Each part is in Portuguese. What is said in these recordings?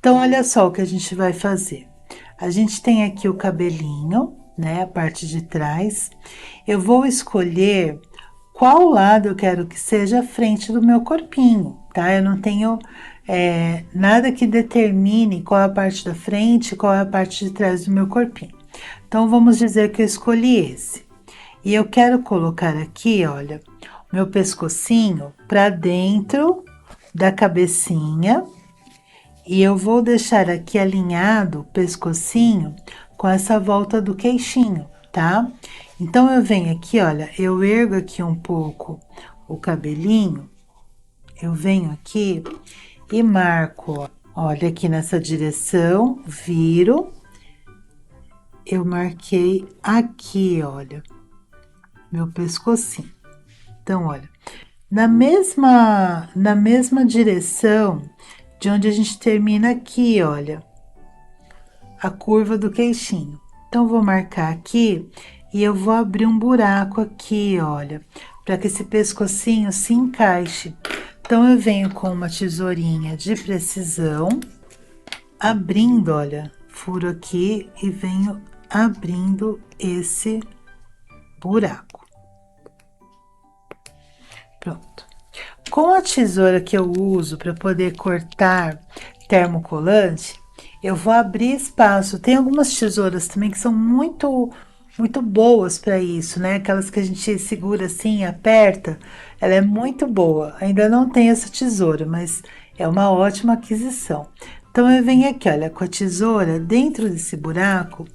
Então, olha só o que a gente vai fazer. A gente tem aqui o cabelinho, né? A parte de trás. Eu vou escolher qual lado eu quero que seja a frente do meu corpinho, tá? Eu não tenho nada que determine qual é a parte da frente, qual é a parte de trás do meu corpinho. Então, vamos dizer que eu escolhi esse. E eu quero colocar aqui, olha, meu pescocinho para dentro da cabecinha. E eu vou deixar aqui alinhado o pescocinho com essa volta do queixinho, tá? Então, eu venho aqui, olha, eu ergo aqui um pouco o cabelinho, eu venho aqui e marco, ó, olha aqui nessa direção, viro, eu marquei aqui, olha, meu pescocinho. Então, olha, na mesma direção de onde a gente termina aqui, olha, a curva do queixinho. Então, vou marcar aqui e eu vou abrir um buraco aqui, olha, para que esse pescocinho se encaixe. Então, eu venho com uma tesourinha de precisão, abrindo, olha, furo aqui e venho abrindo esse buraco. Pronto. Com a tesoura que eu uso para poder cortar termocolante, eu vou abrir espaço. Tem algumas tesouras também que são muito boas para isso, né? Aquelas que a gente segura assim, e aperta, ela é muito boa. Ainda não tenho essa tesoura, mas é uma ótima aquisição. Então eu venho aqui, olha, com a tesoura dentro desse buraco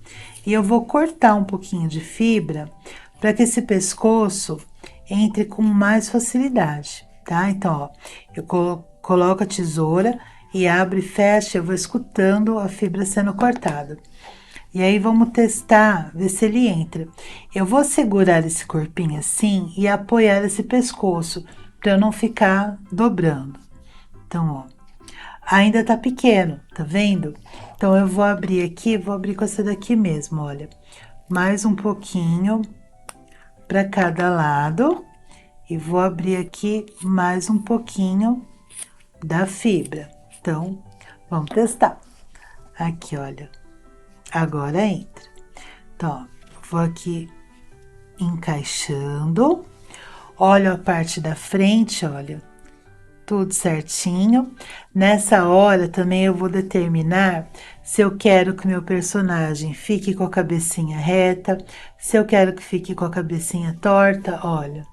e eu vou cortar um pouquinho de fibra para que esse pescoço entre com mais facilidade, tá? Então, ó, eu coloco a tesoura e abro e fecho, eu vou escutando a fibra sendo cortada. E aí vamos testar, ver se ele entra. Eu vou segurar esse corpinho assim e apoiar esse pescoço para eu não ficar dobrando. Então, ó, ainda tá pequeno, tá vendo? Então eu vou abrir aqui, vou abrir com essa daqui mesmo, olha. Mais um pouquinho para cada lado e vou abrir aqui mais um pouquinho da fibra. Então, vamos testar. Aqui, olha. Agora entra. Então, ó, vou aqui encaixando. Olha a parte da frente, olha. Tudo certinho. Nessa hora também eu vou determinar se eu quero que o meu personagem fique com a cabecinha reta, se eu quero que fique com a cabecinha torta, olha,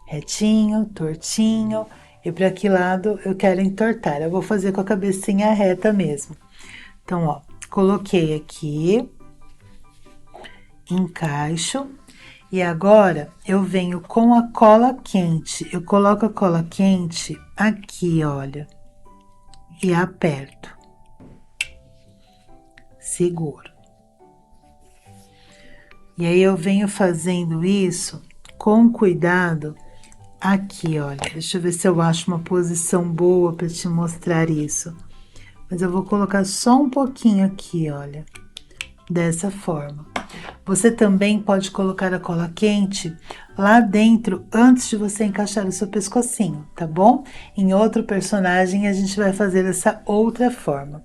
retinho, tortinho, e para que lado eu quero entortar. Eu vou fazer com a cabecinha reta mesmo. Então, ó, coloquei aqui, encaixo. E agora, eu venho com a cola quente. Eu coloco a cola quente aqui, olha. E aperto. Seguro. E aí, eu venho fazendo isso com cuidado aqui, olha. Deixa eu ver se eu acho uma posição boa para te mostrar isso. Mas eu vou colocar só um pouquinho aqui, olha. Dessa forma. Você também pode colocar a cola quente lá dentro antes de você encaixar o seu pescocinho, tá bom? Em outro personagem a gente vai fazer dessa outra forma.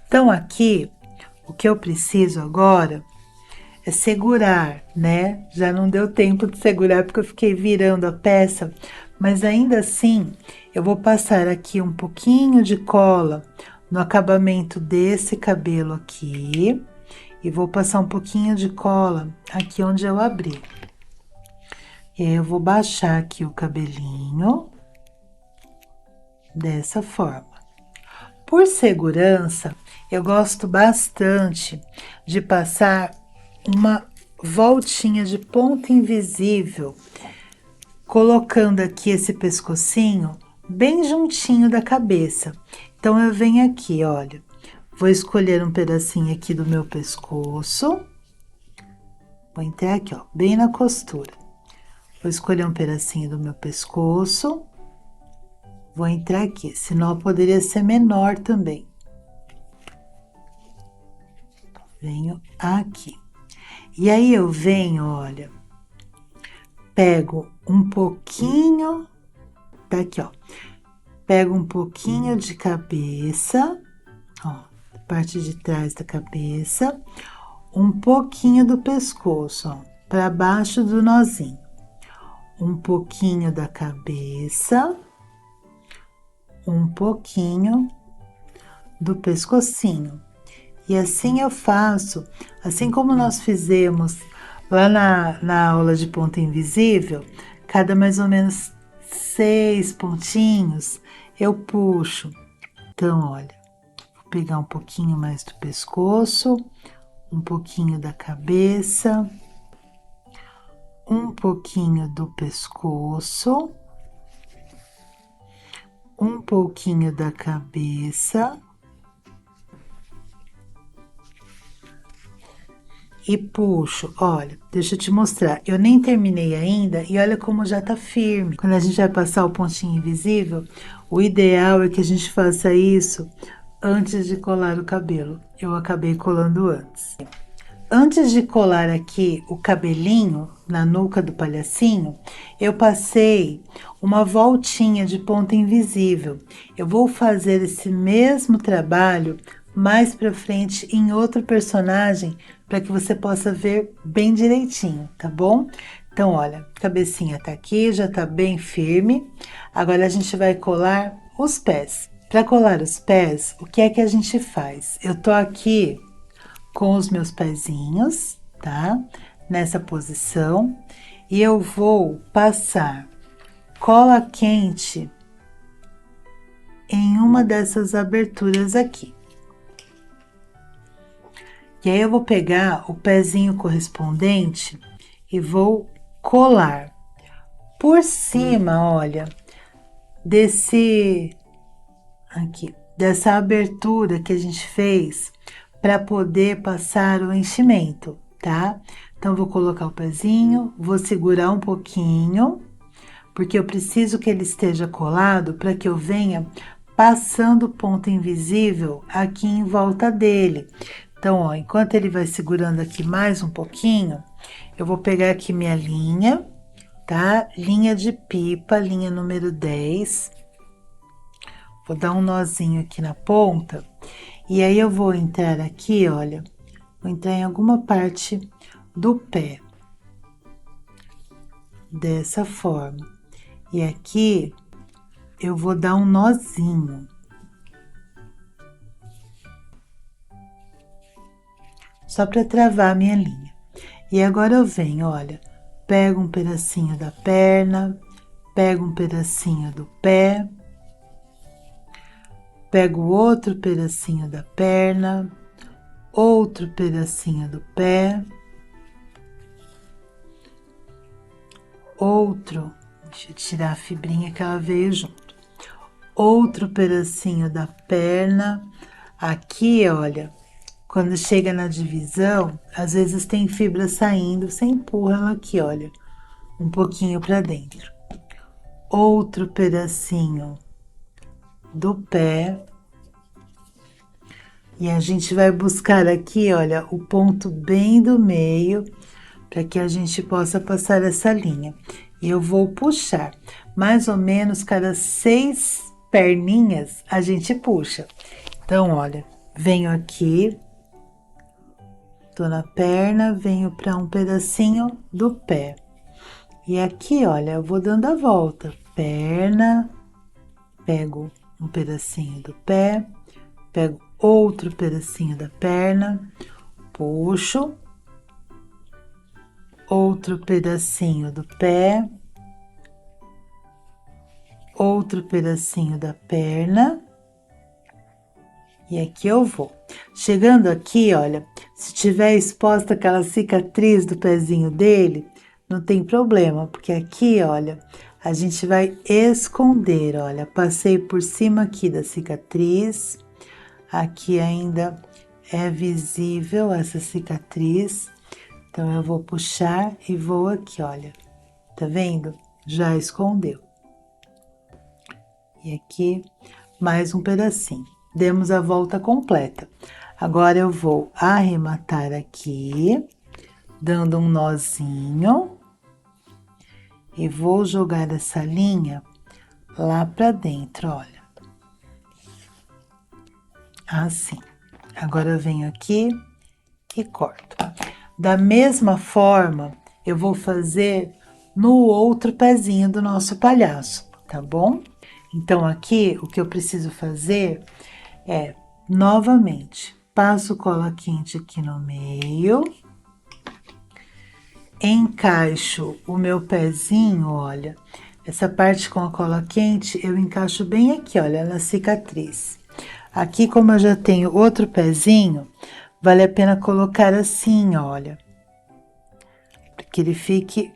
Então aqui, o que eu preciso agora é segurar, né? Já não deu tempo de segurar porque eu fiquei virando a peça, mas ainda assim eu vou passar aqui um pouquinho de cola no acabamento desse cabelo aqui. E vou passar um pouquinho de cola aqui onde eu abri. E aí, eu vou baixar aqui o cabelinho. Dessa forma. Por segurança, eu gosto bastante de passar uma voltinha de ponta invisível, colocando aqui esse pescocinho bem juntinho da cabeça. Então, eu venho aqui, olha. Vou escolher um pedacinho aqui do meu pescoço. Vou entrar aqui, ó, bem na costura. Vou escolher um pedacinho do meu pescoço. Vou entrar aqui, senão poderia ser menor também. Venho aqui. E aí eu venho, olha, pego um pouquinho, tá aqui, ó. Pego um pouquinho de cabeça, ó. parte de trás da cabeça, um pouquinho do pescoço, ó, para baixo do nozinho. Um pouquinho da cabeça, um pouquinho do pescocinho. E assim eu faço, assim como nós fizemos lá na aula de ponta invisível, cada mais ou menos 6 pontinhos, eu puxo. Então, olha, vou pegar um pouquinho mais do pescoço, um pouquinho da cabeça, um pouquinho do pescoço, um pouquinho da cabeça e puxo. Olha, deixa eu te mostrar, eu nem terminei ainda e olha como já tá firme. Quando a gente vai passar o pontinho invisível, o ideal é que a gente faça isso antes de colar o cabelo. Eu acabei colando antes. Antes de colar aqui o cabelinho na nuca do palhacinho, eu passei uma voltinha de ponta invisível. Eu vou fazer esse mesmo trabalho mais pra frente em outro personagem para que você possa ver bem direitinho, tá bom? Então, olha, a cabecinha tá aqui, já tá bem firme. Agora a gente vai colar os pés. Para colar os pés, o que é que a gente faz? Eu tô aqui com os meus pezinhos, tá? Nessa posição. E eu vou passar cola quente em uma dessas aberturas aqui. E aí eu vou pegar o pezinho correspondente e vou colar por cima, olha, dessa abertura que a gente fez para poder passar o enchimento, tá? Então, vou colocar o pezinho, vou segurar um pouquinho, porque eu preciso que ele esteja colado para que eu venha passando ponto invisível aqui em volta dele. Então, ó, enquanto ele vai segurando aqui mais um pouquinho, eu vou pegar aqui minha linha, tá? Linha de pipa, linha número 10. Vou dar um nozinho aqui na ponta. E aí, eu vou entrar aqui, olha, vou entrar em alguma parte do pé. Dessa forma. E aqui, eu vou dar um nozinho. Só para travar a minha linha. E agora eu venho, olha, pego um pedacinho da perna, pego um pedacinho do pé, pego outro pedacinho da perna, outro pedacinho do pé, outro, deixa eu tirar a fibrinha que ela veio junto, outro pedacinho da perna, aqui, olha, quando chega na divisão, às vezes tem fibra saindo, você empurra ela aqui, olha, um pouquinho para dentro. Outro pedacinho do pé. E a gente vai buscar aqui, olha, o ponto bem do meio, para que a gente possa passar essa linha. E eu vou puxar, mais ou menos cada 6 perninhas a gente puxa. Então, olha, venho aqui. Tô na perna, venho para um pedacinho do pé. E aqui, olha, eu vou dando a volta. Perna, pego um pedacinho do pé, pego outro pedacinho da perna, puxo, outro pedacinho do pé, outro pedacinho da perna. E aqui eu vou. Chegando aqui, olha, se tiver exposta aquela cicatriz do pezinho dele, não tem problema, porque aqui, olha, a gente vai esconder, olha, passei por cima aqui da cicatriz, aqui ainda é visível essa cicatriz, então eu vou puxar e vou aqui, olha, tá vendo? Já escondeu. E aqui, mais um pedacinho. Demos a volta completa. Agora eu vou arrematar aqui, dando um nozinho, e vou jogar essa linha lá pra dentro, olha. Assim. Agora eu venho aqui e corto. Da mesma forma, eu vou fazer no outro pezinho do nosso palhaço, tá bom? Então, aqui, o que eu preciso fazer é, novamente, passo cola quente aqui no meio, encaixo o meu pezinho, olha, essa parte com a cola quente, eu encaixo bem aqui, olha, na cicatriz. Aqui, como eu já tenho outro pezinho, vale a pena colocar assim, olha, para que ele fique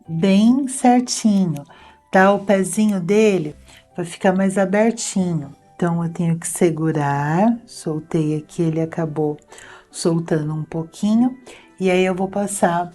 bem certinho, tá? O pezinho dele vai ficar mais abertinho. Então, eu tenho que segurar, soltei aqui, ele acabou soltando um pouquinho. E aí, eu vou passar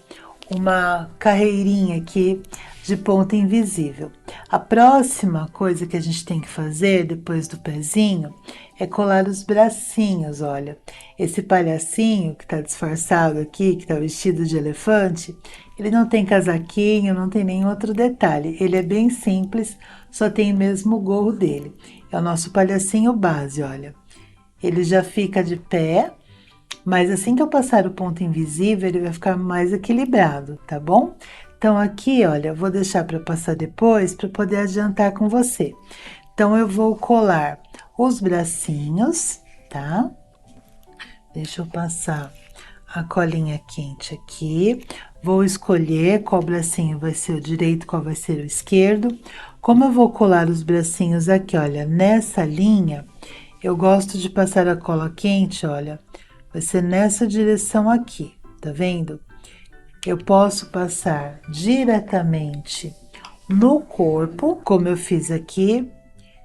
uma carreirinha aqui de ponta invisível. A próxima coisa que a gente tem que fazer depois do pezinho é colar os bracinhos, olha. Esse palhacinho que tá disfarçado aqui, que tá vestido de elefante, ele não tem casaquinho, não tem nenhum outro detalhe. Ele é bem simples, só tem mesmo o gorro dele. É o nosso palhacinho base, olha. Ele já fica de pé, mas assim que eu passar o ponto invisível, ele vai ficar mais equilibrado, tá bom? Então, aqui, olha, eu vou deixar para passar depois, para poder adiantar com você. Então, eu vou colar os bracinhos, tá? Deixa eu passar a colinha quente aqui. Vou escolher qual bracinho vai ser o direito, qual vai ser o esquerdo. Como eu vou colar os bracinhos aqui, olha, nessa linha, eu gosto de passar a cola quente, olha, vai ser nessa direção aqui, tá vendo? Eu posso passar diretamente no corpo, como eu fiz aqui,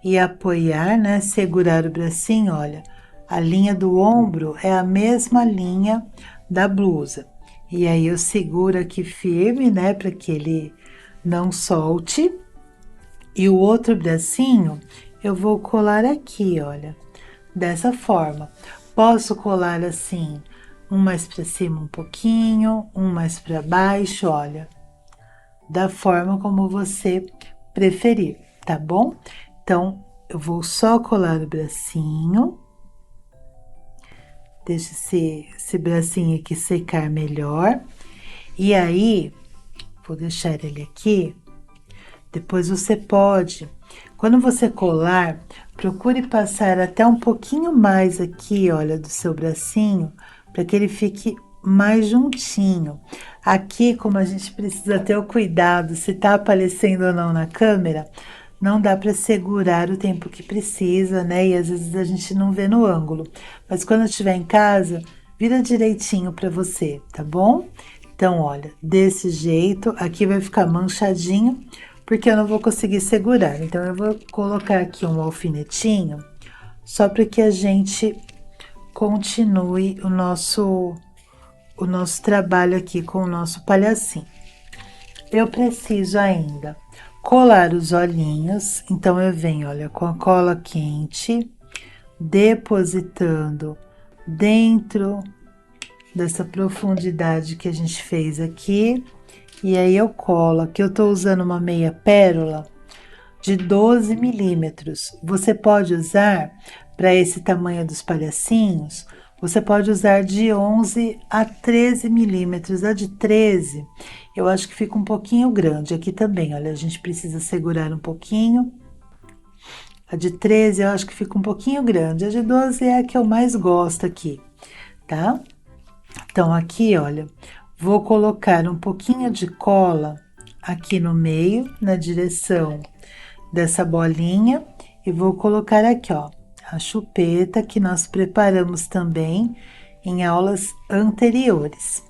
e apoiar, né? Segurar o bracinho, olha, a linha do ombro é a mesma linha da blusa. E aí eu seguro aqui firme, né? Para que ele não solte. E o outro bracinho eu vou colar aqui, olha, dessa forma. Posso colar assim, um mais para cima um pouquinho, um mais para baixo, olha, da forma como você preferir, tá bom? Então, eu vou só colar o bracinho. Deixa esse bracinho aqui secar melhor. E aí, vou deixar ele aqui. Depois você pode, quando você colar, procure passar até um pouquinho mais aqui, olha, do seu bracinho, para que ele fique mais juntinho. Aqui, como a gente precisa ter o cuidado se tá aparecendo ou não na câmera, não dá para segurar o tempo que precisa, né? E às vezes a gente não vê no ângulo. Mas quando estiver em casa, vira direitinho para você, tá bom? Então, olha, desse jeito, aqui vai ficar manchadinho, porque eu não vou conseguir segurar. Então, eu vou colocar aqui um alfinetinho, só para que a gente continue o nosso trabalho aqui com o nosso palhacinho. Eu preciso ainda colar os olhinhos, então eu venho, olha, com a cola quente, depositando dentro dessa profundidade que a gente fez aqui, e aí eu colo. Aqui eu tô usando uma meia pérola de 12 milímetros. Você pode usar, para esse tamanho dos palhacinhos, você pode usar de 11 a 13 milímetros. A de 13, eu acho que fica um pouquinho grande. Aqui também, olha, a gente precisa segurar um pouquinho. A de 13 eu acho que fica um pouquinho grande. A de 12 é a que eu mais gosto aqui, tá? Então, aqui, olha, vou colocar um pouquinho de cola aqui no meio, na direção dessa bolinha, e vou colocar aqui, ó, a chupeta que nós preparamos também em aulas anteriores.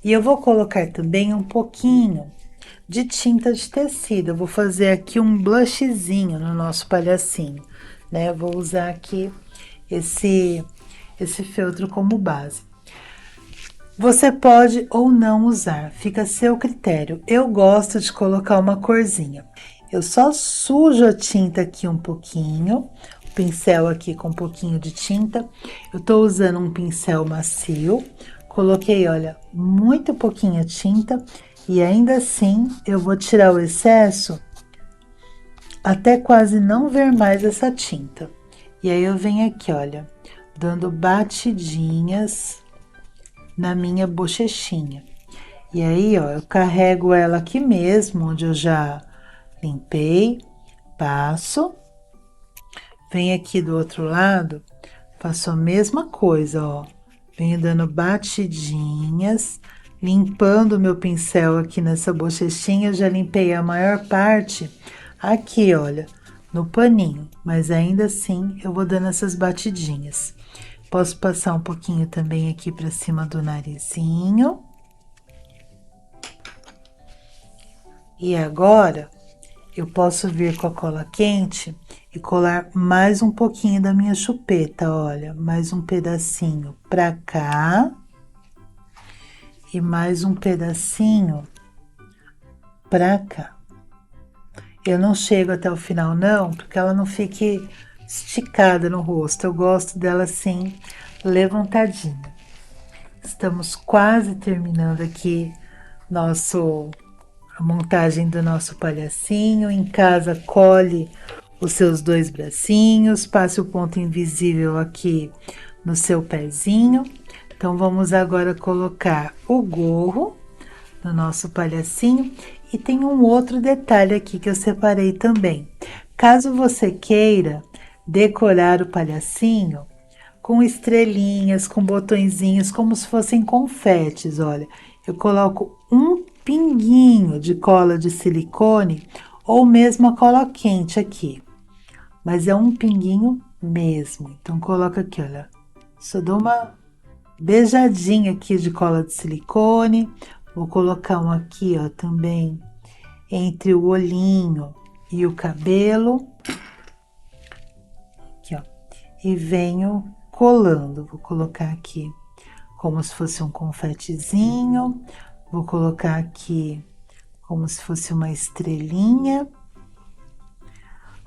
E eu vou colocar também um pouquinho de tinta de tecido. Eu vou fazer aqui um blushzinho no nosso palhacinho, né? Eu vou usar aqui esse feltro como base. Você pode ou não usar, fica a seu critério. Eu gosto de colocar uma corzinha. Eu só sujo a tinta aqui um pouquinho, o pincel aqui com um pouquinho de tinta. Eu tô usando um pincel macio, coloquei, olha, muito pouquinha tinta e ainda assim eu vou tirar o excesso até quase não ver mais essa tinta. E aí eu venho aqui, olha, dando batidinhas na minha bochechinha. E aí, ó, eu carrego ela aqui mesmo, onde eu já limpei, passo, venho aqui do outro lado, faço a mesma coisa, ó, venho dando batidinhas, limpando o meu pincel aqui nessa bochechinha, eu já limpei a maior parte aqui, olha, no paninho, mas ainda assim eu vou dando essas batidinhas. Posso passar um pouquinho também aqui pra cima do narizinho. E agora, eu posso vir com a cola quente e colar mais um pouquinho da minha chupeta, olha, mais um pedacinho pra cá e mais um pedacinho pra cá. Eu não chego até o final não, porque ela não fique esticada no rosto, eu gosto dela assim, levantadinha. Estamos quase terminando aqui a montagem do nosso palhacinho. Em casa, cole os seus 2 bracinhos, passe o ponto invisível aqui no seu pezinho. Então, vamos agora colocar o gorro no nosso palhacinho. E tem um outro detalhe aqui que eu separei também. Caso você queira decorar o palhacinho com estrelinhas, com botõezinhos, como se fossem confetes, olha. Eu coloco um pinguinho de cola de silicone ou mesmo a cola quente aqui. Mas é um pinguinho mesmo. Então, coloca aqui, olha. Só dou uma beijadinha aqui de cola de silicone. Vou colocar um aqui, ó, também entre o olhinho e o cabelo. Aqui, ó. E venho colando. Vou colocar aqui como se fosse um confetezinho. Vou colocar aqui como se fosse uma estrelinha,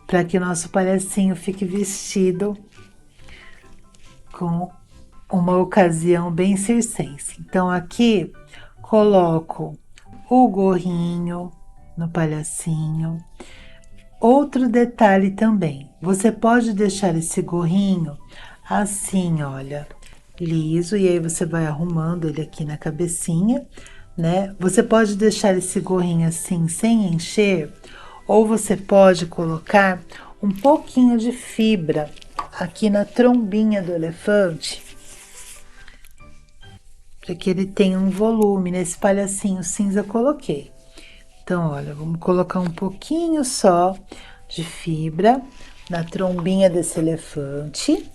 para que o nosso palhacinho fique vestido com uma ocasião bem circense. Então, aqui coloco o gorrinho no palhacinho. Outro detalhe também, você pode deixar esse gorrinho assim, olha, liso, e aí você vai arrumando ele aqui na cabecinha, né? Você pode deixar esse gorrinho assim, sem encher, ou você pode colocar um pouquinho de fibra aqui na trombinha do elefante, para que ele tenha um volume. Nesse palhacinho cinza eu coloquei. Então, olha, vamos colocar um pouquinho só de fibra na trombinha desse elefante.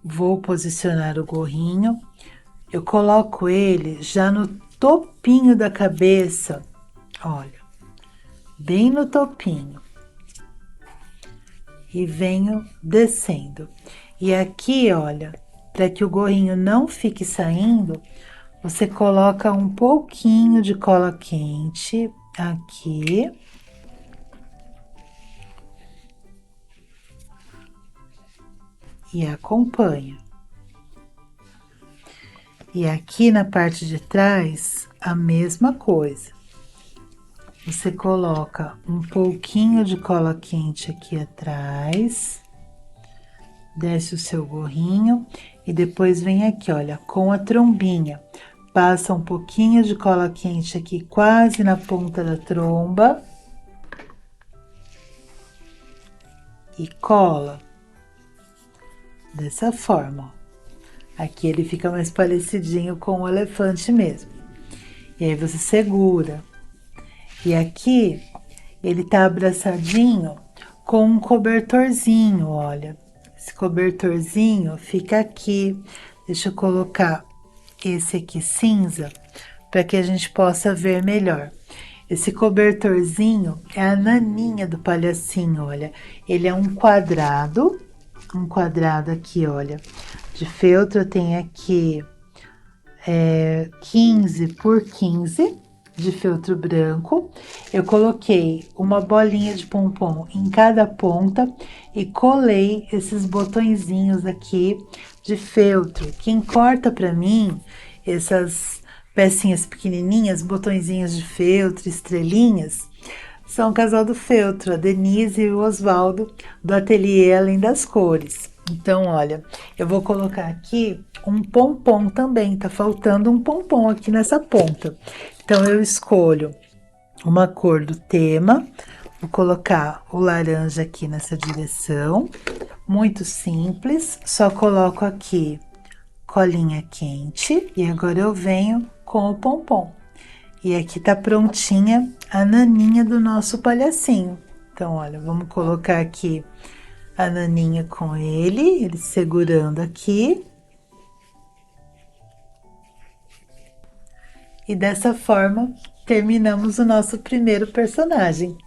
Vou posicionar o gorrinho. Eu coloco ele já no topinho da cabeça, olha, bem no topinho. E venho descendo. E aqui, olha, para que o gorrinho não fique saindo, você coloca um pouquinho de cola quente aqui. E acompanha. E aqui na parte de trás, a mesma coisa. Você coloca um pouquinho de cola quente aqui atrás, desce o seu gorrinho e depois vem aqui, olha, com a trombinha. Passa um pouquinho de cola quente aqui, quase na ponta da tromba. E cola. Dessa forma, ó. Aqui ele fica mais parecidinho com o elefante mesmo. E aí você segura. E aqui ele tá abraçadinho com um cobertorzinho, olha. Esse cobertorzinho fica aqui. Deixa eu colocar esse aqui cinza para que a gente possa ver melhor. Esse cobertorzinho é a naninha do palhacinho, olha. Ele é um quadrado aqui, olha, de feltro. Tem aqui 15 por 15 de feltro branco. Eu coloquei uma bolinha de pompom em cada ponta e colei esses botõezinhos aqui de feltro. Quem corta para mim essas pecinhas pequenininhas, botõezinhos de feltro, estrelinhas, são o casal do feltro, a Denise e o Oswaldo, do ateliê Além das Cores. Então, olha, eu vou colocar aqui um pompom também, tá faltando um pompom aqui nessa ponta. Então, eu escolho uma cor do tema, vou colocar o laranja aqui nessa direção, muito simples, só coloco aqui colinha quente e agora eu venho com o pompom. E aqui tá prontinha a naninha do nosso palhacinho. Então, olha, vamos colocar aqui a naninha com ele segurando aqui. E dessa forma, terminamos o nosso primeiro personagem.